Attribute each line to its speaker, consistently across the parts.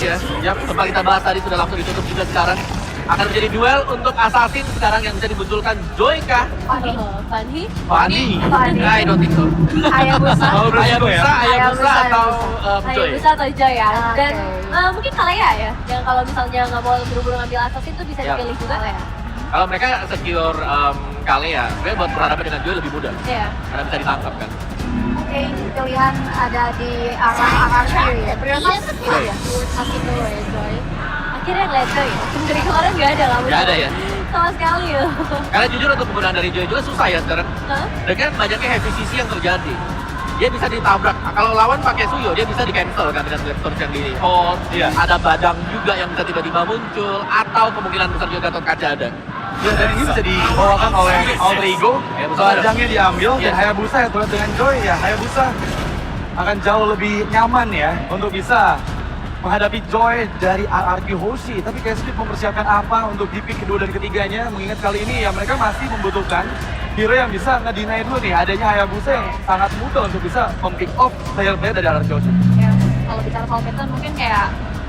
Speaker 1: ya. Sempat kita bahas tadi sudah langsung ditutup juga sekarang. Akan menjadi duel untuk Assassin sekarang yang bisa dimunculkan Joy kah?
Speaker 2: Fanny?
Speaker 1: Fanny?
Speaker 2: Fanny.
Speaker 1: I don't think so.
Speaker 2: Hayabusa.
Speaker 1: Hayabusa atau Joy?
Speaker 2: Hayabusa atau Joy ya. Dan
Speaker 3: Oke.
Speaker 2: mungkin Kalea ya, yang kalau misalnya nggak mau buru-buru ngambil Assassin tuh bisa
Speaker 1: Ya.
Speaker 2: dipilih juga.
Speaker 1: Kalau mereka secure Kalea, sebenarnya buat berhadapan dengan Joy lebih mudah.
Speaker 2: Iya.
Speaker 1: Karena bisa ditangkap kan.
Speaker 3: Oke, pilihan ada di arah kiri ya.
Speaker 2: Prioritas
Speaker 1: Joy.
Speaker 2: ya. Assassin dulu ya Joy. Akhirnya ngeliat Joy ya. Dari kemarin nggak ada lah.
Speaker 1: Nggak ada ya?
Speaker 2: Sama sekali ya.
Speaker 1: Karena jujur untuk penggunaan dari Joy juga susah ya sekarang.
Speaker 2: Hah?
Speaker 1: Dengan banyaknya heavy CC yang terjadi. Dia bisa ditabrak. Kalau lawan pakai Suyo, dia bisa di-cancel kan dengan Leptors yang di hold.
Speaker 4: Iya.
Speaker 1: Ada Badang juga yang bisa tiba-tiba muncul. Atau kemungkinan besar juga Gatot Kaca ada.
Speaker 4: Ya, dan ini bisa dibawakan oleh Alter Ego.
Speaker 1: Hayabusa
Speaker 4: Badangnya diambil
Speaker 1: Iya.
Speaker 4: dan Hayabusa yang duet dengan Joy ya. Hayabusa akan jauh lebih nyaman ya untuk bisa menghadapi Joy dari RRQ Hoshi. Tapi kayak Split mempersiapkan apa untuk di pick kedua dan ketiganya, mengingat kali ini ya mereka masih membutuhkan hero yang bisa nge-deny dulu nih adanya Hayabusa yang sangat mudah untuk bisa mem-pick off player-player dari RRQ Hoshi.
Speaker 3: Ya, kalau bicara soal Mitten mungkin kayak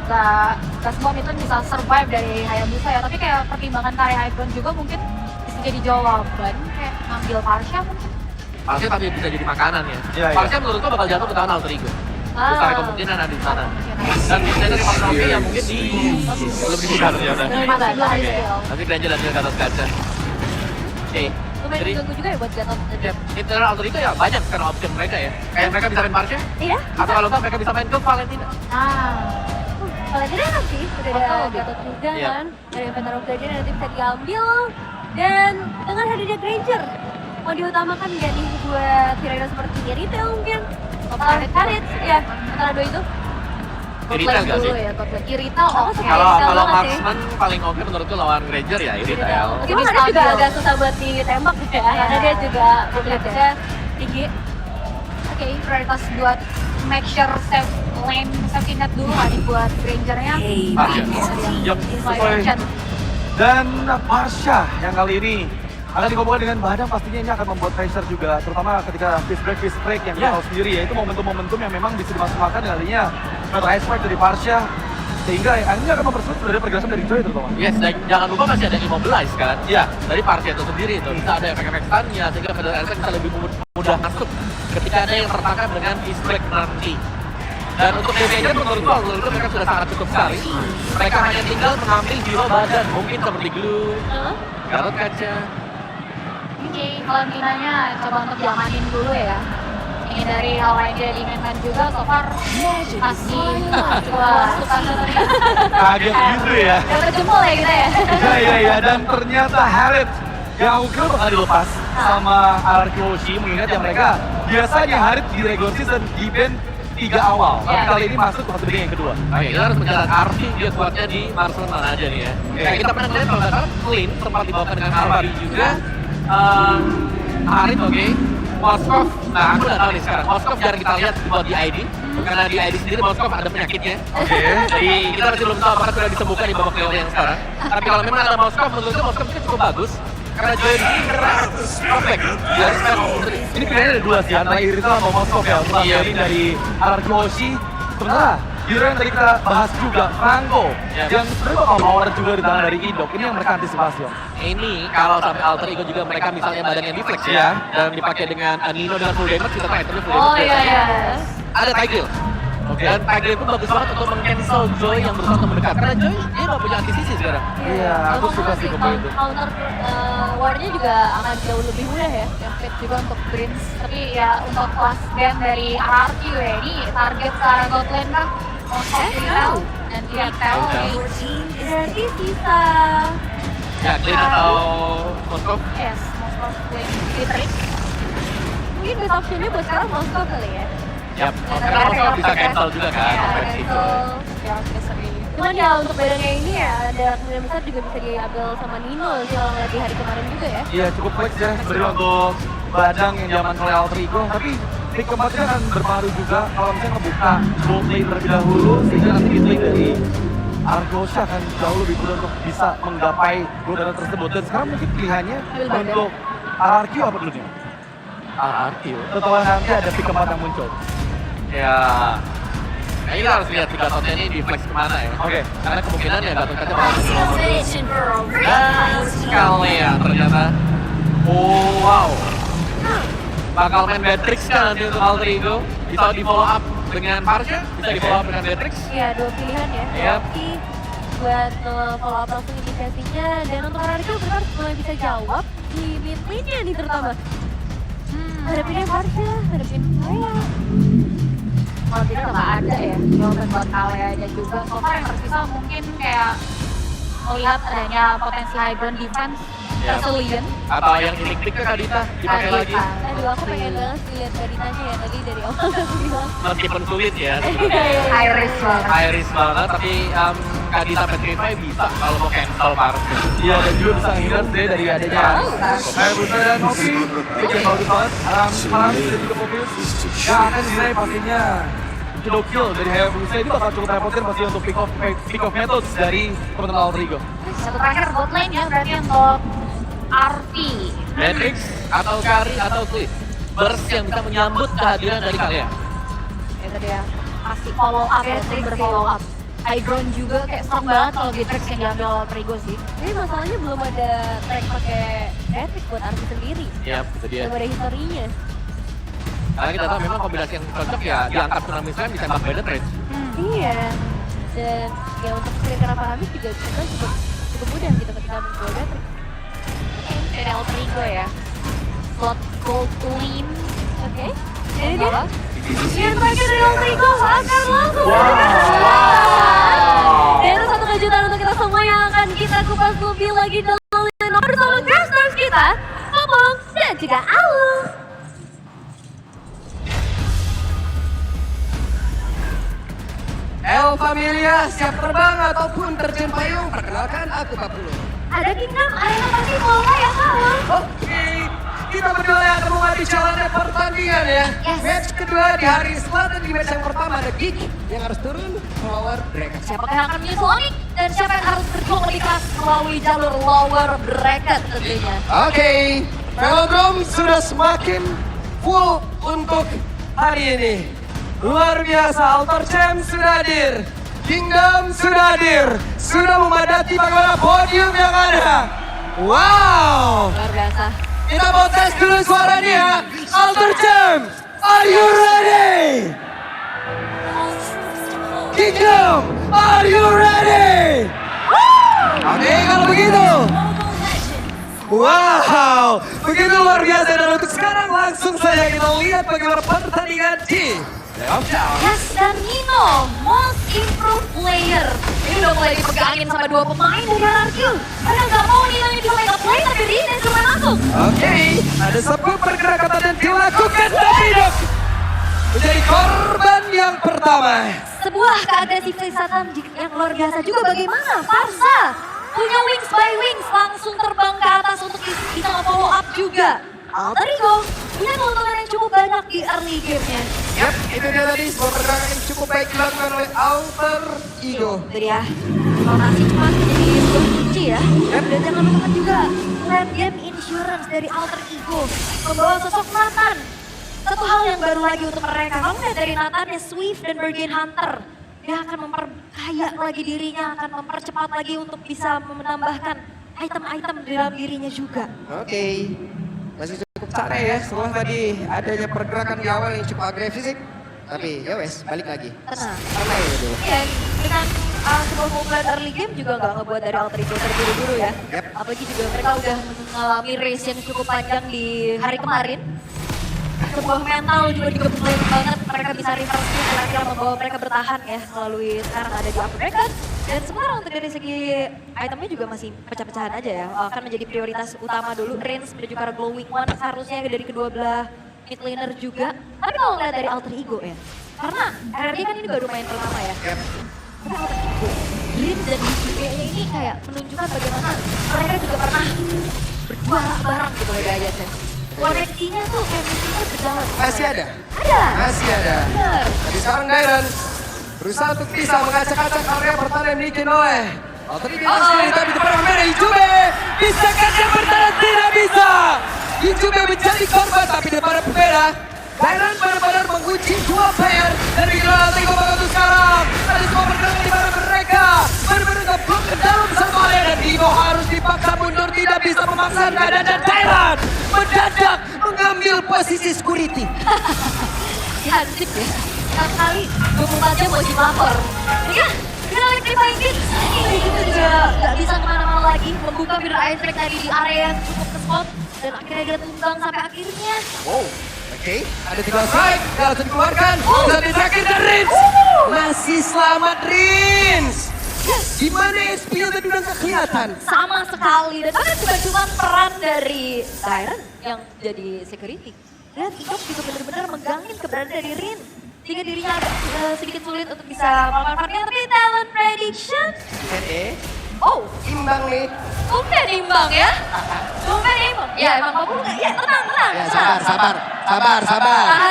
Speaker 3: gak semua Mitten bisa survive dari Hayabusa ya, tapi kayak pertimbangan karya Icon juga mungkin bisa jadi jawaban kayak ngambil Parsha mungkin.
Speaker 1: Parsha tapi bisa jadi makanan ya.
Speaker 4: Iya, iya.
Speaker 1: Parsha menurutku bakal jatuh ke tangan Alter Ego. Besar kemungkinan ada di sana. Dan bisa dari Parsha yang mungkin di belum dibuka tuh ya udah.
Speaker 3: Masih belum ada
Speaker 1: Oke.
Speaker 3: skill.
Speaker 1: Nanti Granger dan Gatot Kaca. Oke.
Speaker 2: Lumayan
Speaker 1: Jadi
Speaker 2: mengganggu juga ya buat Gatot.
Speaker 1: ya, internal Alter Ego ya banyak sekarang option mereka ya. Kayak mereka bisa main Parsha,
Speaker 2: Iya.
Speaker 1: atau kalau enggak mereka bisa main ke Valentina.
Speaker 2: Kalau tidak enak sih, udah ada
Speaker 3: Atau
Speaker 2: Gatot juga
Speaker 1: Iya.
Speaker 2: kan. Dari Inventor of Guardian nanti bisa diambil. Dan dengan hadirnya Granger, mau diutamakan nggak nih buat hero seperti Retail mungkin? Karet, ya, antara dua itu.
Speaker 1: Retail nggak sih?
Speaker 3: Dulu ya, top lane. Irital oke.
Speaker 1: Kalau
Speaker 2: Retail
Speaker 1: kalau
Speaker 2: banget sih.
Speaker 1: marksman paling oke menurutku lawan Granger ya Retail.
Speaker 2: Meskipun ada juga agak susah buat ditembak ya, karena dia juga mobilitasnya tinggi.
Speaker 3: Oke, prioritas buat make sure save lane safety net dulu lah nih buat Grangernya.
Speaker 1: Parsha.
Speaker 4: Yup, sesuai.
Speaker 3: Chat.
Speaker 4: Dan Parsha yang kali ini akan digabungkan dengan Badang, pastinya ini akan membuat pressure juga, terutama ketika fist break yang kita tahu sendiri ya, itu momentum-momentum yang memang bisa dimasukkan kalinya ke ice break dari Parsha, sehingga ini akan mempersulit sebenarnya pergerakan dari Joy terutama.
Speaker 1: Yes, dan jangan lupa masih ada Immobilize kan?
Speaker 4: Iya.
Speaker 1: Dari Parsha itu sendiri itu bisa ada efek-efek stun-nya sehingga Federal Airstrike bisa lebih mudah masuk ketika ada yang tertangkap dengan Eastbreak nanti. Dan untuk damage-nya menurutku mereka sudah sangat cukup sekali. Mereka hanya tinggal mengambil hero badan, mungkin seperti Glue, Gatot Kaca.
Speaker 3: Oke, kalau Minanya coba untuk jamanin dulu ya. Ini dari hal lain dia diinginkan juga, so far masih suka
Speaker 4: Kaget gitu ya.
Speaker 3: dapat jempol ya kita ya.
Speaker 4: Iya, dan ternyata Harith yang aku kira bakal dilepas sama RRQ Hoshi, mengingat ya mereka biasanya Harith di regular season di band 3 awal, tapi
Speaker 3: Iya.
Speaker 4: kali ini masuk ke beginning yang kedua.
Speaker 1: Oke, kita harus mencatat Arfi dia kuatnya di Marcel mana aja nih ya. Kayak kita pernah lihat kalau nggak salah Clean sempat dibawakan dengan Arfi juga. Arif oke. Moskov, nah aku udah tahu nih sekarang. Moskov jarang kita lihat buat di ID, karena di ID sendiri Moskov ada penyakitnya. Jadi kita masih belum tahu apakah sudah disembuhkan di babak playoff yang sekarang. Tapi kalau memang ada Moskov, menurutku Moskov itu cukup bagus. Karena Joy ini keras, perfect. Dia respect.
Speaker 4: Ini pilihannya ada dua sih, antara Irital sama Moskov ya, untuk
Speaker 1: Iya.
Speaker 4: ini dari RRQ Hoshi. Sementara hero yang tadi kita bahas juga, Franco,
Speaker 1: Iya.
Speaker 4: yang sebenarnya bakal power juga di tangan dari Indok. Ini yang mereka antisipasi om.
Speaker 1: Ini kalau sampai Alter Ego juga mereka misalnya badannya deflex
Speaker 4: Iya.
Speaker 1: ya, dan dipakai dengan Nino dengan full damage, kita tahu itemnya full damage.
Speaker 3: Oh iya
Speaker 1: biasanya.
Speaker 3: iya.
Speaker 1: Ada Tigreal. Dan Tigreal itu bagus banget untuk meng-cancel Joy yang berusaha untuk mendekat. Karena Joy dia nggak punya anti-CC sekarang.
Speaker 4: Iya, aku suka sih combo itu.
Speaker 2: Counter war-nya juga akan jauh lebih mudah ya.
Speaker 3: Yang fit juga untuk Prince. Tapi ya untuk last game dari RRQ ya, ini target ke arah God lane kan Moskov Irital dan Irital.
Speaker 2: Berarti sisa
Speaker 1: Ya, Clean atau Moskov.
Speaker 3: Yes, Moskov lane Dietrich.
Speaker 2: mungkin best option-nya buat sekarang Moskov kali ya.
Speaker 1: Yap, karena Moskov bisa cancel juga kan, konversi Joy.
Speaker 3: Ya, seri.
Speaker 2: Cuman ya untuk badannya ini ya ada kemungkinan besar juga bisa diambil sama Nino sih kalau ngeliat di hari kemarin juga ya.
Speaker 4: Iya, cukup flex ya sebenarnya untuk Badang yang zaman oleh Alter Ego, tapi pick keempatnya akan berpengaruh juga kalau misalnya ngebuka gold lane terlebih dahulu, sehingga nanti mid lane dari Argosha akan jauh lebih mudah untuk bisa menggapai gold dana tersebut. Dan sekarang mungkin pilihannya
Speaker 2: Ambil badan.
Speaker 4: untuk RRQ apa dulu nih?
Speaker 1: RRQ.
Speaker 4: Setelah nanti ada pick keempat yang muncul.
Speaker 1: Ya, Nah, kita harus lihat si Gatotnya ini di flex kemana ya.
Speaker 4: Oke.
Speaker 1: Karena kemungkinan ya Gatot kaca bakal dan sekali ya ternyata. Oh wow. Bakal main Matrix kan nanti untuk Alter Ego. Bisa di follow up dengan Parsha, bisa di follow up dengan Matrix.
Speaker 2: Iya, dua pilihan ya.
Speaker 1: Yap.
Speaker 2: Tapi buat follow up langsung inisiasinya dan untuk Rarika benar mulai bisa jawab di mid lane-nya nih terutama. Hadapinnya Parsha, hadapin Raya.
Speaker 3: Kalau tidak nggak ada ya jawaban buat kalian juga. So far yang tersisa mungkin kayak melihat adanya potensi high ground defense Resilient.
Speaker 1: Atau yang inik-inik ke Kadita dipakai lagi.
Speaker 2: Aduh, aku pengen banget lihat Kaditanya ya tadi dari awal aku bilang.
Speaker 1: Meskipun sulit ya.
Speaker 3: High risk banget.
Speaker 1: High risk banget, tapi Kadita Petrify bisa kalau mau cancel Parsha.
Speaker 4: Iya, dan juga bisa hindar deh dari adanya Hayabusa dan Novi. Itu yang bagus banget. Malam dan juga Mobius. Gak akan dinilai pastinya kill dari Hayabusa itu bakal cukup repotin pasti untuk pick off methods dari teman-teman Alter Ego.
Speaker 3: Satu terakhir bot lane ya berarti untuk RP.
Speaker 1: Matrix atau Kari atau Swift. Burst yang bisa menyambut kehadiran dari kalian.
Speaker 3: Ya tadi ya masih follow up ya, terus berfollow up. High ground juga kayak strong banget kalau Matrix yang diambil Trigo sih.
Speaker 2: Tapi masalahnya belum ada track pakai Matrix buat Arki sendiri.
Speaker 1: Yap, itu dia.
Speaker 2: Belum ada historinya.
Speaker 1: Karena kita tahu memang kombinasi yang cocok ya diangkat Tsunami Slam ditembak Bandit Rage.
Speaker 2: Iya. Dan ya untuk clear kenapa habis juga kita cukup mudah gitu ketika menjual Matrix.
Speaker 3: Dari Alter Ego ya. Slot gold lane.
Speaker 2: Oke. Jadi dia yang terakhir dari Alter Ego akan langsung dan itu satu kejutan untuk kita semua yang akan kita kupas lebih lagi dalam line bersama Crashers kita, Popong dan juga Alu.
Speaker 5: El Familia, siap terbang ataupun terjun payung, perkenalkan aku Papulu.
Speaker 2: Ada Kingdom, Arena pasti mulai ya Alu.
Speaker 5: Oke, kita berdua yang akan memulai jalannya pertandingan ya.
Speaker 2: Yes.
Speaker 5: Match kedua di hari selatan di match yang pertama ada Gigi yang harus turun lower bracket.
Speaker 3: Siapakah yang akan menyusul Onyx dan siapa yang harus berjuang lebih keras melalui jalur lower bracket tentunya.
Speaker 5: Oke, Velodrome sudah semakin full untuk hari ini. Luar biasa, Alter Champ sudah hadir. Kingdom sudah hadir. Sudah memadati bagaimana podium yang ada. Wow!
Speaker 3: Luar biasa.
Speaker 5: Kita mau tes dulu suaranya. Alter Champ, are you ready? Kingdom, are you ready? Oke, kalau begitu. Wow, begitu luar biasa dan untuk sekarang langsung saja kita lihat bagaimana pertandingan di playoff down.
Speaker 3: Yes, dan Nino, most improved player. Ini udah mulai dipegangin sama dua pemain dari RRQ. Karena nggak mau Nino yang bisa make up play, tapi Rina cuma masuk.
Speaker 5: Oke, ada sebuah pergerakan yang dilakukan Davidok menjadi korban yang pertama.
Speaker 3: Sebuah keagresifan yang luar biasa juga bagaimana Farsa punya wings by wings langsung terbang ke atas untuk bisa follow up juga. Alter Ego punya keuntungan yang cukup banyak di early game-nya.
Speaker 5: Yap, itu dia tadi sebuah pergerakan yang cukup baik dilakukan oleh Alter Ego.
Speaker 3: Itu dia, rotasi cepat menjadi sebuah kunci ya. Dan jangan lupakan juga late game insurance dari Alter Ego membawa sosok Nathan. Satu hal yang baru lagi untuk mereka, kalau lihat dari Nathannya Swift dan Bargain Hunter, dia akan memperkaya lagi dirinya, akan mempercepat lagi untuk bisa menambahkan item-item di dalam dirinya juga.
Speaker 5: Oke, masih cukup capek ya setelah tadi adanya pergerakan di awal yang cukup agresif. Tapi ya wes, balik lagi.
Speaker 3: Tenang.
Speaker 5: Santai dulu.
Speaker 3: Iya, dengan sebuah keunggulan early game juga nggak ngebuat dari Alter Ego terburu-buru ya.
Speaker 5: Yep.
Speaker 3: Apalagi juga mereka udah mengalami race yang cukup panjang di hari kemarin. Sebuah mental juga baik banget, mereka bisa reverse kill dan akhirnya membawa mereka bertahan ya melalui sekarang ada di upper bracket. Dan sebenarnya untuk dari segi itemnya juga masih pecah-pecahan aja ya, akan menjadi prioritas utama dulu. Range menuju ke arah glowing one seharusnya dari kedua belah mid laner juga. Tapi kalau ngeliat dari Alter Ego ya, karena RRQ kan ini baru main pertama ya.
Speaker 5: Yep.
Speaker 3: Tapi Alter Ego, Dream dan DJP ini kayak menunjukkan bagaimana mereka juga pernah berjuara bareng gitu loh guys. Koneksinya tuh chemistry-nya berjalan.
Speaker 5: Masih ada?
Speaker 3: Ada.
Speaker 5: Masih ada.
Speaker 3: Bener.
Speaker 5: Tapi sekarang Dairon berusaha untuk bisa mengacak-acak area pertahanan yang dibikin oleh Alter Ego sendiri, tapi di depan merah Ijube bisa kan yang bertahan, tidak bisa. Ijube menjadi korban, tapi di depan pembeda Thailand benar-benar menguji dua player dari Granada Tigo Bagaimana sekarang. Ada semua pergerakan di mana mereka benar-benar ngeblok ke dalam satu area dan Dino harus dipaksa mundur, tidak bisa memaksa keadaan dan Thailand mendadak mengambil posisi security.
Speaker 3: Hansip ya. Kali 24 jam wajib lapor. Ya, kita Electrifying Kids. Ini juga nggak bisa kemana-mana lagi. Membuka mirror ice pack tadi di area yang cukup ke spot. Dan akhirnya dia tumbang sampai akhirnya.
Speaker 5: Wow, oke. Ada 3 strike, langsung dikeluarkan. Bisa di terakhir dan Rins. Masih selamat Rins. Gimana SP-nya tadi udah nggak kelihatan?
Speaker 3: Sama sekali. Dan bahkan cuma peran dari Tyron yang jadi security. Dan Idok juga benar-benar menggangin keberadaan dari Rin. Sehingga dirinya agak sedikit sulit untuk bisa memanfaatkan. Tapi talent prediction. Oh,
Speaker 5: Imbang nih.
Speaker 3: tumben imbang ya. Tumben imbang. Ya emang kamu ya tenang.
Speaker 5: Ya sabar.
Speaker 3: Tahan,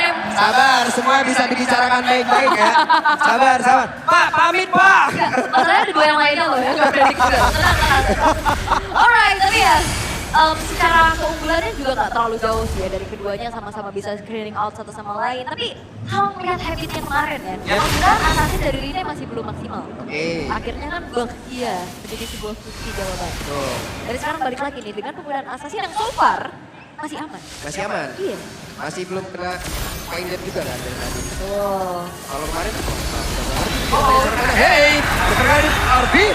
Speaker 3: Em.
Speaker 5: Sabar, semua bisa dibicarakan baik-baik ya. Sabar. Pak, pamit Pak.
Speaker 3: Masalahnya ada 2 yang lainnya loh ya, gak prediksi. Tenang. Alright, tapi ya secara keunggulannya juga gak terlalu jauh sih ya dari keduanya, sama-sama bisa screening out satu sama lain. Tapi kalau melihat habitnya kemarin ya, mudah-mudahan assassin dari Rine masih belum maksimal. Akhirnya kan menjadi sebuah bukti jawaban. Dari sekarang balik lagi nih dengan penggunaan assassin yang so far masih aman.
Speaker 5: Masih aman?
Speaker 3: Iya.
Speaker 5: Masih belum kena finder juga kan dari tadi. Kalau kemarin hey, keterkait Arby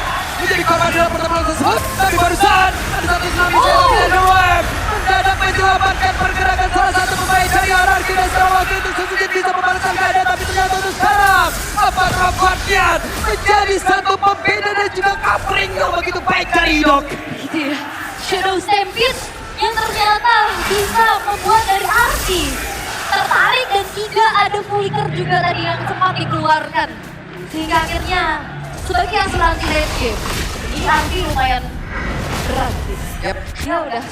Speaker 5: menjadi korban dalam pertemuan tersebut. Tapi barusan ada satu tsunami dari web mendadak menyelamatkan pergerakan salah satu pemain dari RRQ dan setelah waktu itu Sujin bisa membalaskan keadaan. Tapi ternyata untuk sekarang apakah Guardian menjadi satu pembeda dan juga covering yang begitu baik dari Idok.
Speaker 3: Gitu ya. Shadow Stampede yang ternyata bisa membuat dari Arki tertarik dan tidak ada flicker juga tadi yang sempat dikeluarkan. Sehingga akhirnya sebagai asuransi late game, ini Arki lumayan berat sih.
Speaker 5: Yap.
Speaker 3: Dia udah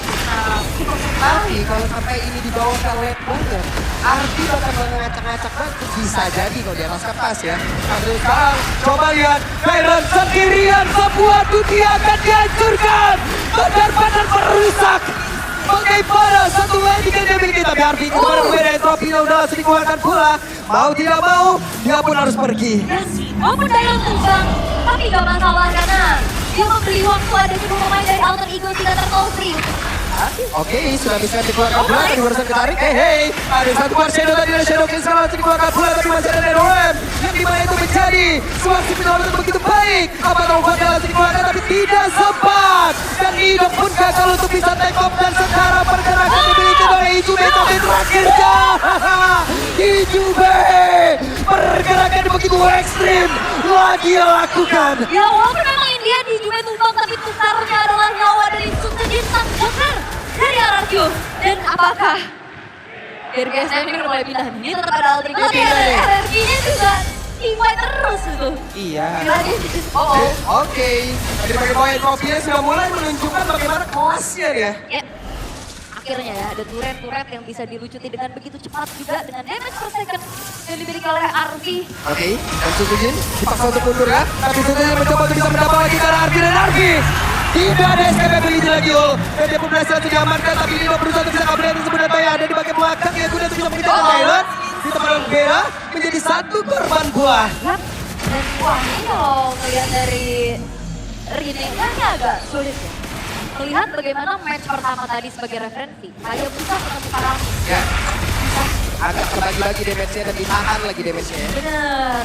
Speaker 3: cukup
Speaker 5: Tapi kalau sampai ini dibawa ke late banget, Arti bakal mengacak-ngacak banget. Bisa jadi kalau dia atas kepas ya. Tapi sekarang coba lihat, Kairon sendirian sebuah dunia akan dihancurkan. Benar-benar merusak. Bagaimana satu lagi yang dimiliki, tapi Arti kemarin berbeda, trofinya udah langsung dikeluarkan pula. Mau tidak mau, dia pun harus pergi.
Speaker 3: Walaupun Dayal tumbang, tapi gak masalah karena dia membeli waktu ada kedua pemain dari Alter Ego tidak tercover.
Speaker 5: Oke, sudah bisa dikeluarkan pula, tapi barusan ketarik. Hey, ada satu buah Shadow tadi dari Shadow King sekarang langsung dikeluarkan pula, tapi masih ada Nedorem. Yang dimana itu menjadi sebuah signal itu begitu baik. Apa tahu Fadel langsung dikeluarkan, tapi tidak sempat. Dan Idok pun gagal untuk bisa take off, dan sekarang pergerakan dimiliki oleh Ijube, tapi terakhirnya Ijube. Pergerakan begitu ekstrim, lagi lakukan.
Speaker 3: Ya walaupun memang India di Juve tumbang, tapi tukarnya adalah nyawa dari Sujin sang Joker dari RRQ. Dan apakah dari BSM ini udah mulai pindah? Ini tetap ada Alter Ego. Tapi RRQ-nya juga teamfight terus itu.
Speaker 5: Iya.
Speaker 3: Oh.
Speaker 5: Oke. Dari bagi poin trofinya sudah mulai menunjukkan bagaimana kelasnya dia.
Speaker 3: Ya. Akhirnya ya ada turret yang bisa dilucuti dengan begitu cepat juga dengan damage per second yang dimiliki oleh Arvi.
Speaker 5: Oke, dan Sujin dipaksa untuk mundur ya. Tapi Sujin mencoba untuk bisa mendapat lagi karena Arvi dan Arvi. Tidak ada escapability lagi Ul. Dan dia pun berhasil untuk diamankan, tapi Nino berusaha untuk bisa kabur dari sebenarnya yang ada di bagian belakang. Yang kemudian bisa mengejar Thailand. Di tempat yang berbeda menjadi satu korban buah.
Speaker 3: Yap. Dan wah ini kalau melihat dari Rine ini agak sulit ya. Melihat bagaimana match pertama tadi sebagai referensi. Kayak bisa menemukan langsung.
Speaker 5: Ya. Agak terbagi-bagi damage-nya dan ditahan lagi damage-nya.
Speaker 3: Bener.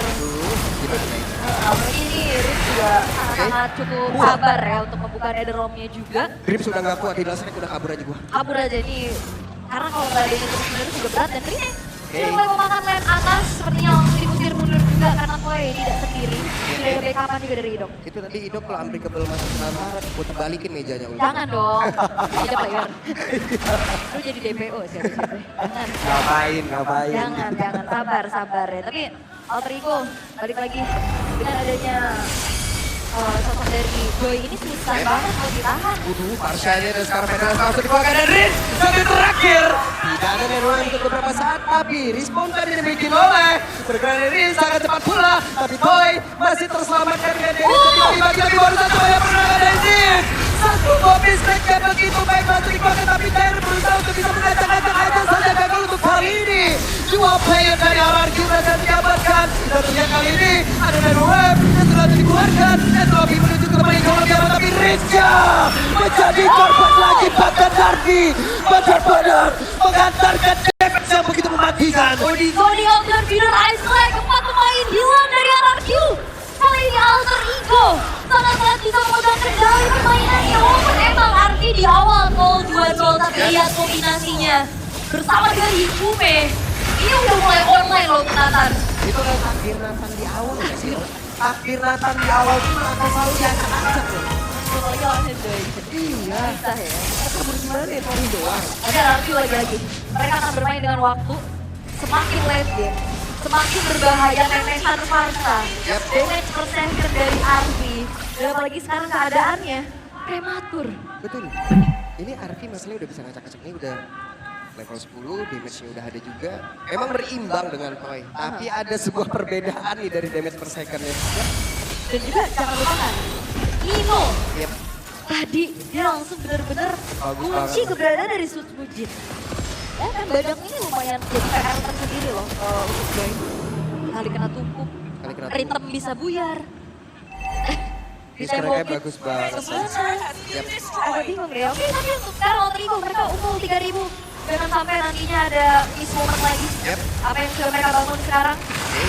Speaker 5: Gimana nih?
Speaker 3: Apalagi ini Riz juga sangat cukup sabar ya untuk membuka netherrealm-nya juga.
Speaker 5: Grip sudah nggak kuat, di last strike udah kabur aja gua.
Speaker 3: Kabur aja nih. Karena kalau nggak ada ini terus-menerus juga berat. Dan Rine sudah mulai memakan lane atas. Sepertinya langsung diusir mundur juga karena Koi tidak sendiri. Sudah ada backup-an juga dari Idok.
Speaker 5: Itu nanti Idok kalau unbreakable masuk ke dalam buat balikin mejanya Ul.
Speaker 3: Jangan dong. Tidak player. Lu jadi DPO sih habis itu. Jangan.
Speaker 5: Ngapain?
Speaker 3: Jangan. Sabar ya. Tapi Alter Ego balik lagi dengan adanya sosok dari Joy ini susah banget mau ditahan.
Speaker 5: Parsialnya dan sekarang Federasi langsung dikeluarkan dan Riz sampai terakhir. Tidak ada Nerwan untuk beberapa saat, tapi respon tadi dibikin oleh bergerak dari Riz sangat cepat pula. Tapi Toy masih terselamatkan dengan Riz. Tapi baru satu yang pernah dari Riz. Satu mobil strike yang begitu baik langsung dikeluarkan, tapi Taylor berusaha untuk bisa mengacak-acak aja saja gagal untuk kali ini. Dua player dari RRQ berhasil didapatkan. Dan ternyata kali ini ada Web yang telah dikeluarkan. Dan Tobi menuju kembali ke Olympiade. Tapi Rizka menjadi korban lagi. Bahkan Darby benar-benar mengantarkan damage yang begitu mematikan.
Speaker 3: Zoni Alter Feeder Ice Flag, 4 pemain hilang dari RRQ. Kali ini Alter Ego sangat-sangat bisa memegang kendali permainannya. Walaupun emang Arki di awal 0-2-0, tapi lihat kombinasinya bersama dengan Hikume. Ini udah mulai online loh Nathan.
Speaker 5: Itu kan takdir Nathan di awal ya sih? Takdir Nathan di awal itu Nathan selalu diacak-acak loh.
Speaker 3: Apalagi lawan Henday.
Speaker 5: Iya.
Speaker 3: Bisa ya.
Speaker 5: Kabur gimana ya, Tori doang.
Speaker 3: Ada RRQ lagi-lagi. Mereka akan bermain dengan waktu. Semakin late game, semakin berbahaya Nemesan Farsa. Damage per second dari Arvi. Dan apalagi sekarang keadaannya prematur.
Speaker 5: Betul. Ini Arki masalahnya udah bisa ngacak-ngacak. Ini udah level 10, damage-nya udah ada juga. Memang berimbang dengan Koi. Tapi ada sebuah perbedaan nih dari damage per second-nya.
Speaker 3: Dan juga jangan lupakan, Nino.
Speaker 5: Yep.
Speaker 3: Tadi dia langsung bener-bener
Speaker 5: Bagus
Speaker 3: kunci
Speaker 5: banget.
Speaker 3: keberadaan dari Suit Mujin. Ya kan Badang ini lumayan jadi PR tersendiri loh untuk Boy. Kali kena tumpuk,
Speaker 5: Kali kena
Speaker 3: Ritem bisa buyar.
Speaker 5: Distrike-nya bagus banget.
Speaker 3: Kemana?
Speaker 5: Yep.
Speaker 3: Agak bingung deh. Oke, tapi untuk sekarang Alterigo mereka unggul 3.000. Jangan sampai nantinya ada miss moment lagi.
Speaker 5: Yep.
Speaker 3: Apa yang sudah mereka bangun sekarang?
Speaker 5: Oke.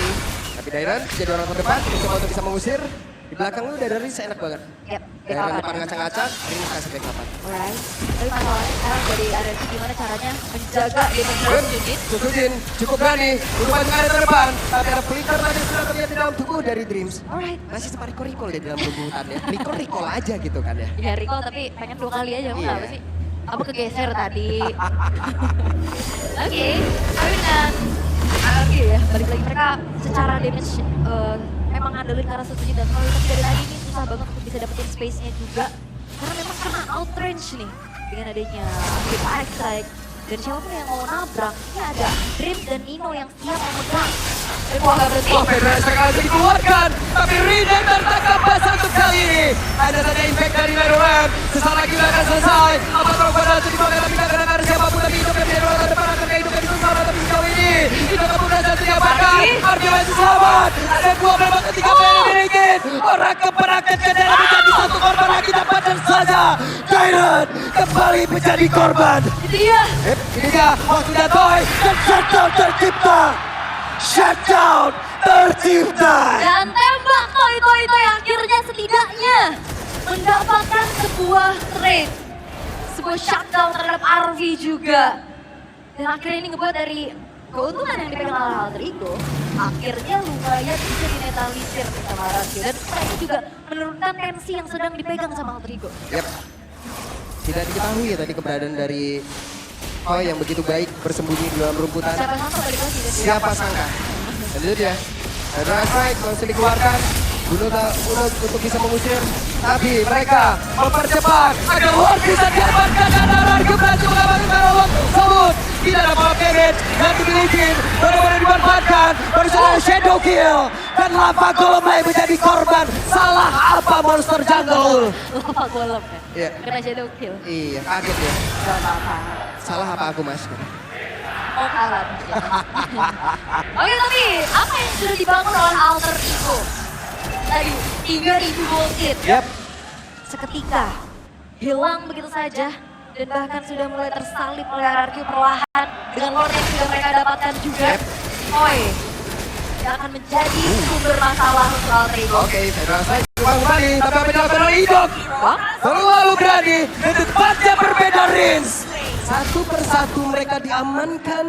Speaker 5: Tapi Dairan jadi orang terdepan, mencoba untuk bisa mengusir. Di belakang lu udah dari enak banget.
Speaker 3: Yep.
Speaker 5: Dairan depan ngacak-ngacak, ini kasih back papan.
Speaker 3: Alright. Tapi masalahnya sekarang dari RRQ gimana caranya menjaga damage unit.
Speaker 5: Sukujin cukup berani untuk maju ke arah terdepan. Tapi ada flicker tadi sudah terlihat di dalam tubuh dari Dreams.
Speaker 3: Alright.
Speaker 5: Masih sempat recall dia di dalam tubuh hutannya. Recall aja gitu kan ya.
Speaker 3: Ya recall tapi pengen 2 kali aja,
Speaker 5: Iya.
Speaker 3: kenapa sih? Apa kegeser tadi? Oke, tapi dengan RRQ ya, balik lagi mereka secara damage memang ngandelin ke arah Suzuki dan kalau tapi dari tadi ini susah banget untuk bisa dapetin space-nya juga. Karena memang kena outrange nih dengan adanya Flip Strike. Dan siapapun yang mau nabrak, ini ada Dreams dan Nino yang siap memegang. Dan wah gak berhenti.
Speaker 5: Oh, Federer sengaja dikeluarkan. Tapi Ridek tertangkap basah untuk kali ini. Ada saja impact dari Meruem. Sesaat lagi udah akan selesai. Apa terlalu berhasil dipakai tapi gak kena siapapun. Tapi hidupnya di Meruem ke depan akan kehidupnya di sana. Tapi sejauh ini hidupnya pun berhasil didapatkan. Arki masih selamat. Ada 2 memang ketika memiliki. Orang keperakan ke dalam menjadi satu korban lagi dapatkan saja. Dairan kembali menjadi korban.
Speaker 3: Itu dia.
Speaker 5: Ini dia waktunya Toy dan shutdown tercipta. Shutdown tercipta.
Speaker 3: Dan tembak Toy akhirnya setidaknya mendapatkan sebuah trade. Sebuah shutdown terhadap RV juga. Dan akhirnya ini ngebuat dari keuntungan yang dipegang oleh Alter Ego, akhirnya lumayan bisa dinetralisir sama Rasio. Dan ini juga menurunkan tensi yang sedang dipegang sama Alter Ego.
Speaker 5: Yap. Tidak diketahui ya tadi keberadaan dari Toy yang begitu baik bersembunyi di dalam rumputan.
Speaker 3: Siapa sangka balik lagi dari
Speaker 5: Siapa sangka? Dan itu dia. Ada strike langsung dikeluarkan. Bunuh untuk bisa mengusir. Tapi mereka mempercepat agar Ward bisa diamankan dan RRQ berhasil mengamankan Ward tersebut. Tidak ada power damage yang dimiliki. Benar-benar dimanfaatkan. Baru saja shadow kill. Dan lava golem menjadi korban. Salah apa monster jungle?
Speaker 3: Lava golem ya?
Speaker 5: Iya.
Speaker 3: Kena shadow kill.
Speaker 5: Iya, kaget ya.
Speaker 3: Gak apa-apa.
Speaker 5: Salah apa aku mas?
Speaker 3: Oh kalah. Oke tapi apa yang sudah dibangun oleh Alter Ego? Tadi 3.000 gold hit.
Speaker 5: Yap.
Speaker 3: Seketika hilang begitu saja dan bahkan sudah mulai tersalip oleh RRQ perlahan dengan Lord yang sudah mereka dapatkan juga. Oi, yang akan menjadi sumber masalah untuk Alter Ego.
Speaker 5: Oke, saya rasa kembali, tapi apa dilakukan oleh Idok? Terlalu berani, dan tempatnya berbeda range. Satu persatu mereka diamankan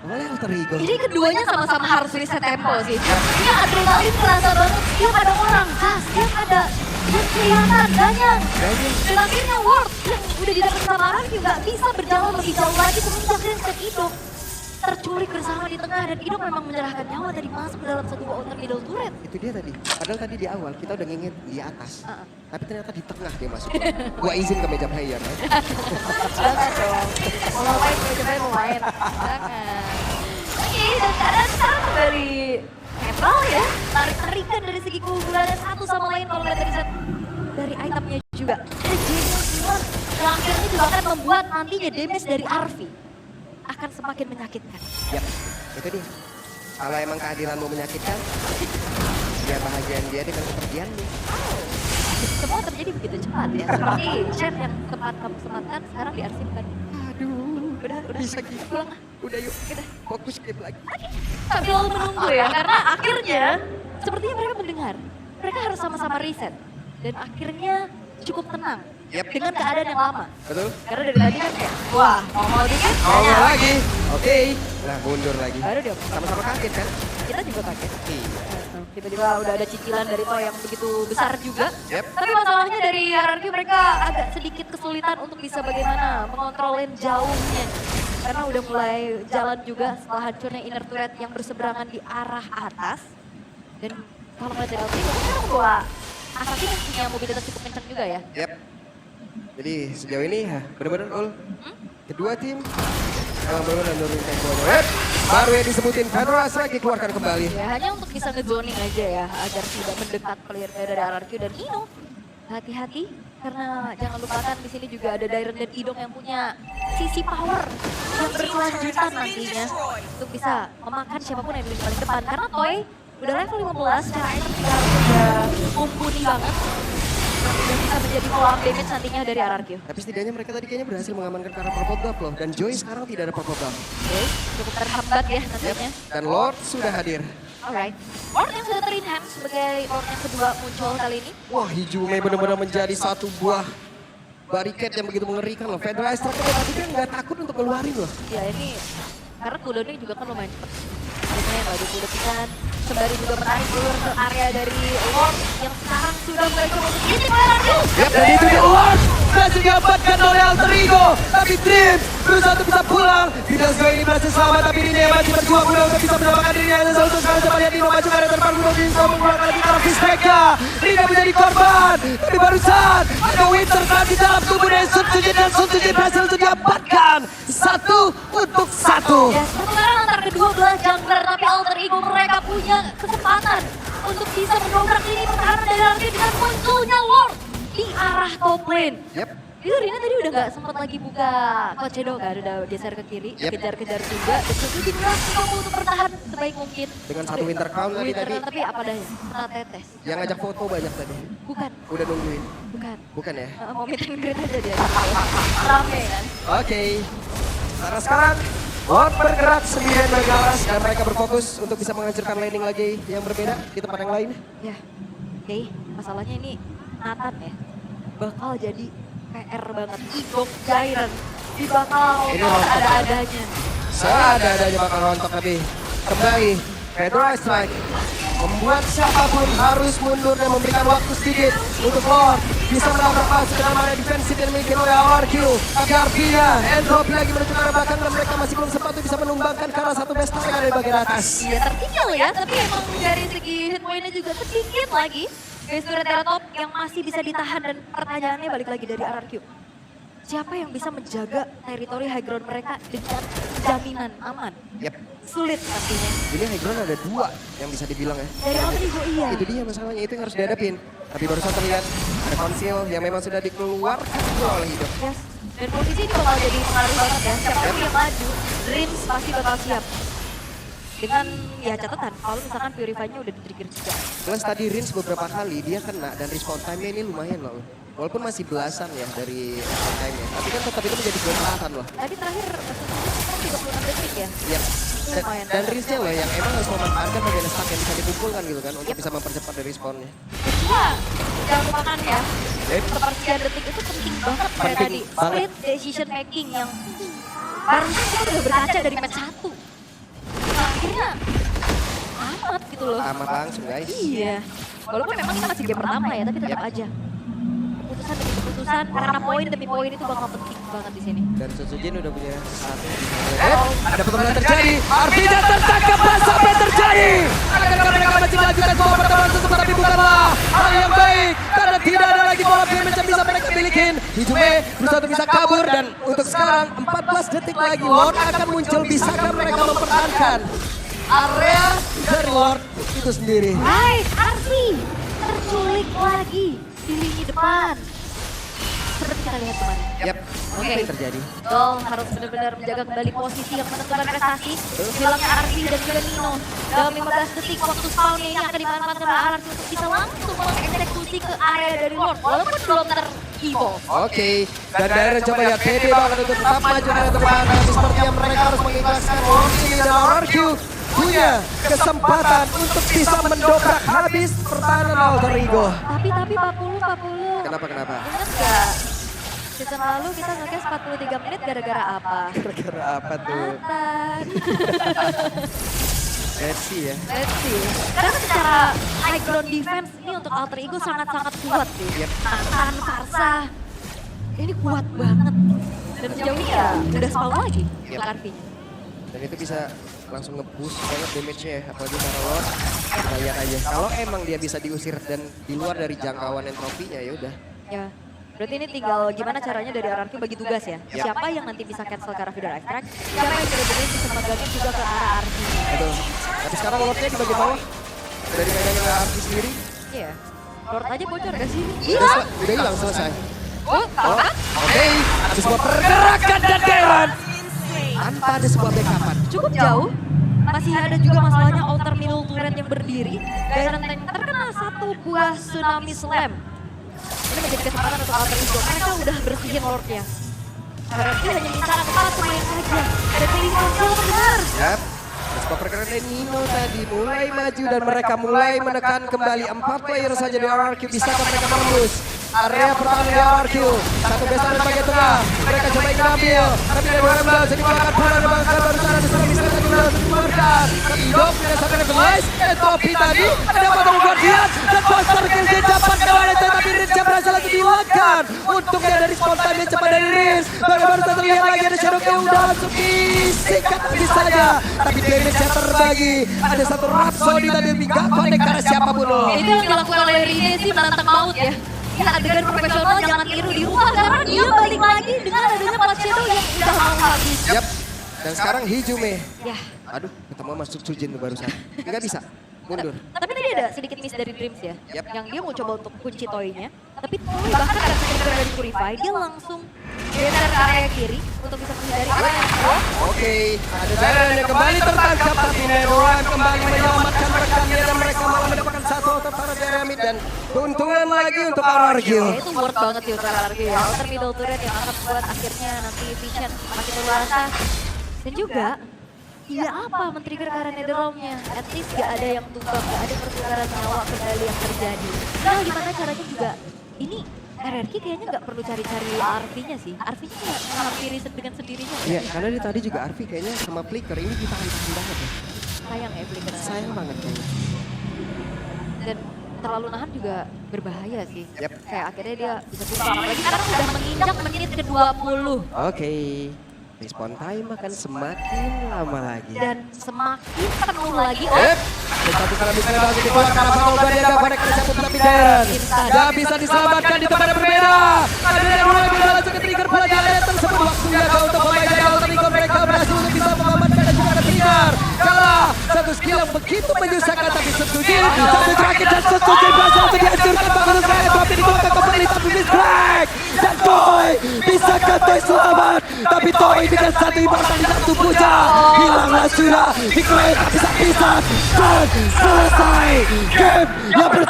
Speaker 5: oleh Alter Ego.
Speaker 3: Jadi keduanya sama-sama harus reset tempo sih. Ini adrenalin terasa banget setiap ada orang, setiap ada yang kelihatan banyak. Dan akhirnya Ward yang udah didapat sama RRQ nggak bisa berjalan lebih jauh lagi semenjak Grandstep Idok terculik bersama di tengah dan Idok memang menyerahkan nyawa tadi masuk ke dalam satu outer middle turret.
Speaker 5: Itu dia tadi. Padahal tadi di awal kita udah nginget di atas. Tapi ternyata di tengah dia masuk. Gua izin ke meja player. Ya.
Speaker 3: Jangan dong. Mau main, mau main. Jangan. Oke, dan keadaan sekarang kembali netral ya. Tarik-tarikan dari segi keunggulan dan satu sama lain kalau lihat dari set dari itemnya juga. Ada Genius Healer yang akhirnya juga akan membuat nantinya damage dari Arvi. akan semakin menyakitkan.
Speaker 5: Yap, itu dia. Kalau emang kehadiranmu menyakitkan, ya bahagian dia dengan kepergianmu.
Speaker 3: Semua terjadi begitu cepat ya. Seperti chat yang tempat kamu sematkan sekarang diarsipkan.
Speaker 5: Aduh,
Speaker 3: Udah
Speaker 5: bisa gitu.
Speaker 3: pulang.
Speaker 5: Udah yuk, kita fokus game lagi.
Speaker 3: Sambil menunggu ya, karena akhirnya sepertinya mereka mendengar. Mereka harus sama-sama reset. Dan akhirnya cukup tenang.
Speaker 5: Yap.
Speaker 3: Dengan keadaan yang lama.
Speaker 5: Betul?
Speaker 3: Karena dari tadi kan kayak, wah mau dikit,
Speaker 5: Ngomong lagi. Oke. Nah, mundur lagi.
Speaker 3: baru dia
Speaker 5: Sama-sama kaget kan?
Speaker 3: kita juga kaget.
Speaker 5: Iya.
Speaker 3: Tiba-tiba udah ada cicilan dari Toy yang begitu besar juga.
Speaker 5: Yep.
Speaker 3: Tapi masalahnya dari RRQ mereka agak sedikit kesulitan untuk bisa bagaimana mengontrolin jauhnya. Karena udah mulai jalan juga setelah hancurnya inner turret yang berseberangan di arah atas. Dan kalau melihat dari LT, sekarang bahwa Assassin yang punya mobilitas cukup kencang juga ya.
Speaker 5: Yap. Jadi sejauh ini ya benar-benar kedua tim benar-benar nurunin temponya. Baru yang disebutin Fedras lagi keluarkan kembali.
Speaker 3: Ya hanya untuk bisa ngezoning aja ya agar tidak mendekat clear-nya dari RRQ dan Ino. Hati-hati karena jangan lupakan di sini juga ada Dairen dan Idong yang punya sisi power yang berkelanjutan nantinya untuk bisa memakan siapapun yang di paling depan karena Toy udah level 15 secara item juga udah mumpuni banget dan udah bisa menjadi follow-up damage nantinya dari RRQ.
Speaker 5: Tapi setidaknya mereka tadi kayaknya berhasil mengamankan karena purple buff loh. Dan Joy sekarang tidak ada purple buff.
Speaker 3: Oke, cukup terhambat ya
Speaker 5: Yep.
Speaker 3: nantinya.
Speaker 5: Dan Lord sudah hadir.
Speaker 3: Alright, Lord yang sudah ter-enhance sebagai Lord yang kedua muncul kali ini.
Speaker 5: Wah, Hijume benar-benar menjadi satu buah bariket yang begitu mengerikan loh. Fedra Striker tadi kan nggak takut untuk keluarin loh.
Speaker 3: Ya ini karena cooldownnya juga kan lumayan cepat. Biasanya nggak 20 detikan. Sembari juga menarik keluar ke area dari Lord yang sekarang sudah mulai coba untuk ini RRQ.
Speaker 5: Yap, dan itu dia Lord berhasil diamankan oleh Alter Ego. Tapi Dreams berusaha untuk bisa pulang. Tidak sejauh ini berhasil selamat, tapi Rina masih berjuang mudah untuk bisa mendapatkan dirinya. Dan selalu sekarang coba lihat Dino maju ke arah depan. Mudah bisa menggunakan lagi arah Visteka. Rina menjadi korban. Tapi barusan ada Winter Sun di dalam tubuhnya Sun Sujin dan Sun Sujin berhasil untuk diamankan. 1-1.
Speaker 3: Ya, pertukaran antara kedua belah jungler, tapi Alter Ego mereka punya kesempatan untuk bisa mendobrak ini pertahanan dari RRQ dengan munculnya Lord di arah top lane.
Speaker 5: Yap.
Speaker 3: Itu Rina tadi udah gak sempat lagi buka Kocedo kan, udah geser ke kiri,
Speaker 5: Yep.
Speaker 3: kejar-kejar juga. Dan Suzuki mampu untuk bertahan sebaik mungkin.
Speaker 5: Dengan satu Winter Crown tadi
Speaker 3: Winter
Speaker 5: tadi.
Speaker 3: Crown, tapi apa dahnya? Kena tetes.
Speaker 5: Yang ngajak foto banyak tadi.
Speaker 3: Bukan,
Speaker 5: Udah nungguin.
Speaker 3: bukan.
Speaker 5: Bukan ya?
Speaker 3: Mau meet and greet aja dia. Rame kan?
Speaker 5: Oke. Karena sekarang Lord bergerak sendirian bergalas dan mereka berfokus untuk bisa menghancurkan landing lagi yang berbeda di tempat yang lain.
Speaker 3: Ya, oke. Masalahnya ini Nathan ya. Bakal jadi PR banget. Igok Jairen. Dibakal
Speaker 5: Ini rontok.
Speaker 3: ada-adanya.
Speaker 5: Seada-adanya bakal rontok tapi kembali Fedra Strike membuat siapapun harus mundur dan memberikan waktu sedikit untuk Lord bisa menabrak masuk ke dalam area defensif yang dimiliki oleh RRQ. Tapi artinya Entropy lagi menuju ke arah belakang dan mereka masih belum sempat untuk bisa menumbangkan karena satu best yang ada di bagian atas.
Speaker 3: Iya tertinggal ya, tapi emang dari segi hit point-nya juga sedikit lagi. Guys, turret top yang masih bisa ditahan dan pertanyaannya balik lagi dari RRQ. Siapa yang bisa menjaga teritori high ground mereka dengan jaminan aman?
Speaker 5: Yap,
Speaker 3: Sulit nantinya.
Speaker 5: ini high ground ada dua yang bisa dibilang ya.
Speaker 3: Dari Alter Ego iya.
Speaker 5: Itu dia masalahnya, itu yang harus dihadapin. Tapi barusan terlihat ada konsil yang memang sudah dikeluarkan oleh Hidup.
Speaker 3: Yes. Dan posisi ini bakal jadi pengaruh banget ya. Siapapun yang maju, Dreams pasti bakal siap. Dengan ya catatan, kalau misalkan Purify-nya udah di-trigger juga.
Speaker 5: Plus tadi Rins beberapa kali dia kena dan respawn time-nya ini lumayan loh. Walaupun masih belasan ya dari respawn time-nya. Tapi kan tetap itu menjadi kelemahan loh.
Speaker 3: Tadi terakhir 36 detik ya.
Speaker 5: Iya. Dan,
Speaker 3: Lumayan.
Speaker 5: dan Rinsnya loh yang emang harus memanfaatkan bagian stack yang bisa dikumpulkan gitu kan untuk bisa mempercepat dari respawn-nya.
Speaker 3: Kedua, jangan lupakan ya, sepersekian detik itu penting banget kayak
Speaker 5: Penting
Speaker 3: tadi.
Speaker 5: banget.
Speaker 3: Split decision making yang barusan kita udah berkaca dari match 1. Nah, akhirnya amat gitu loh.
Speaker 5: Amat langsung guys.
Speaker 3: Iya. Walaupun memang ini masih game pertama ya, tapi tetap aja. Keputusan demi keputusan, karena poin demi poin itu bakal penting banget di sini.
Speaker 5: Dan Suzujin udah punya sesuatu. Ada pertempuran terjadi. Arvida tertangkap dan sampai terjadi. Akankah mereka masih melanjutkan semua pertempuran tersebut tapi bukanlah hal yang baik karena tidak ada lagi bola damage yang bisa mereka milikin. Hijume berusaha untuk bisa kabur dan untuk sekarang 14 detik lagi Lord akan muncul. Bisakah mereka mempertahankan area dari Lord itu sendiri?
Speaker 3: Hai, Arfi! Terculik lagi di lini depan. Seperti kita lihat kemarin.
Speaker 5: Yap, apa yang terjadi?
Speaker 3: Dol harus benar-benar menjaga kembali posisi yang menentukan prestasi. Hilangnya Arfi dan juga Nino. Dalam 15 detik waktu spawnnya ini akan dimanfaatkan oleh Arfi untuk bisa langsung mengeksekusi ke area dari Lord. Walaupun belum ter-evolve.
Speaker 5: Oke, dan Darren coba lihat pede banget untuk tetap maju ke depan. Tapi sepertinya mereka harus mengikhlaskan Wormy dan RRQ punya kesempatan untuk bisa mendobrak habis pertahanan Alter Ego.
Speaker 3: Tapi 40.
Speaker 5: Kenapa?
Speaker 3: Ingat gak? Season lalu kita nge-cast 43 menit gara-gara apa?
Speaker 5: Gara-gara apa tuh?
Speaker 3: Nathan.
Speaker 5: Let's see ya.
Speaker 3: Let's see. Karena secara high ground defense ini untuk Alter Ego sangat-sangat kuat sih.
Speaker 5: Yep.
Speaker 3: Nathan, Karsa. Ini kuat banget. Dan sejauh ini ya udah spawn lagi untuk Arfi-nya.
Speaker 5: Dan itu bisa langsung nge-boost banget damage-nya ya. Apalagi para Lord. Kita lihat aja. Kalau emang dia bisa diusir dan di luar dari jangkauan entropinya ya udah.
Speaker 3: Ya. Berarti ini tinggal gimana caranya dari RRQ bagi tugas ya. Siapa yang nanti bisa cancel ke arah Vidar Extract, siapa yang benar-benar bisa megangin juga ke arah RRQ.
Speaker 5: Betul. Tapi sekarang Lordnya di bagian bawah. Udah dipegangin oleh Arfi sendiri.
Speaker 3: Iya. Lord aja bocor gak sih?
Speaker 5: Udah hilang selesai.
Speaker 3: Oh, tahu kan?
Speaker 5: Oke, ada sebuah pergerakan dan Darren tanpa ada sebuah backupan.
Speaker 3: Cukup jauh. Masih ada juga masalahnya outer middle turret yang berdiri. Darren Tank terkena satu buah tsunami slam. Ini menjadi kesempatan untuk Alter Ego. Mereka udah bersihin Lordnya. RRQ hanya minta 4 pemain saja. Ada pilihan yang benar.
Speaker 5: Yap. Ada sebuah pergerakan dari Nino tadi mulai maju dan mereka mulai menekan kembali 4 player saja di RRQ. Bisakah mereka menembus area pertahanan di RRQ? Satu besan di bagian tengah. Mereka coba ingin ambil. Tapi dari luar belas jadi makan bola dan bangsa baru sana di sana bisa lagi berhasil dikeluarkan. Tapi Dog tidak sampai neutralize. Entropi tadi ada potong Guardian dan Buster Kill dapat kembali tetapi Rince berhasil lagi dilakukan. Untungnya dari spontan yang cepat dari Rince. Bagaimana bisa terlihat lagi ada Shadow Kill udah langsung disikat habis saja. Tapi damage-nya terbagi. Ada satu Rhapsody tadi nggak connect karena siapapun loh.
Speaker 3: Itu yang dilakukan oleh Rine sih menantang maut ya. Ya adegan profesional jangan tiru di rumah karena dia balik lagi dengan adanya Plat Shadow yang udah mau habis.
Speaker 5: Yap. Dan sekarang Hijume.
Speaker 3: Ya,
Speaker 5: Aduh, ketemu masuk Sujin tuh barusan. Nggak bisa, mundur.
Speaker 3: tapi tadi ada sedikit miss dari Dreams ya.
Speaker 5: Yap.
Speaker 3: Yang dia mau coba untuk kunci toy-nya. Tapi toy bahkan ada trigger dari Purify, dia langsung geser ke area kiri untuk bisa menghindari area yang
Speaker 5: Oke, ada Darren yang kembali tertangkap tapi Nedoran kembali menyelamatkan rekannya dan mereka malah mendapatkan satu tertarik Jeremy dan keuntungan lagi untuk RRQ.
Speaker 3: Ya itu worth banget sih untuk RRQ ya. Outer middle turret yang akan buat akhirnya nanti Vision makin leluasa. Dan juga, iya apa men-trigger ke arah Netherrealm-nya. At least gak ada yang tumbang, gak ada pertukaran nyawa kembali yang terjadi. Nah gimana caranya juga, ini RRQ kayaknya gak perlu cari-cari RV-nya sih. RV-nya ya menghampiri dengan sendirinya.
Speaker 5: Iya, karena dari tadi juga Arfi kayaknya sama Flicker ini ditahan-tahan banget ya.
Speaker 3: Sayang ya Flicker.
Speaker 5: Sayang banget kayaknya.
Speaker 3: Dan terlalu nahan juga berbahaya sih.
Speaker 5: Yap.
Speaker 3: Kayak akhirnya dia bisa tumbang. Apalagi sekarang udah menginjak menit ke-20.
Speaker 5: Oke, respawn time akan semakin lama lagi.
Speaker 3: Dan semakin penuh lagi. Oh,
Speaker 5: Dan satu kali bisa lagi dikeluarkan karena Paul Guardian gak connect ke satu tapi Darren gak bisa diselamatkan di tempat yang berbeda. Ada yang mulai bisa langsung ke trigger bola jalan tersebut. Waktunya kau untuk pemain dari Alter Ego mereka berhasil untuk bisa mengamankan dan juga ada trigger. Kalah satu skill yang begitu menyusahkan tapi setuju. Satu terakhir dan setuju berhasil untuk dihancurkan bangunan saya. Tapi dikeluarkan kembali tapi miss break. Dan Toy bisakah Toy selamat? Tapi Toy dengan satu ibarat di satu puja hilanglah sudah diklaim bisa-bisa dan selesai game yang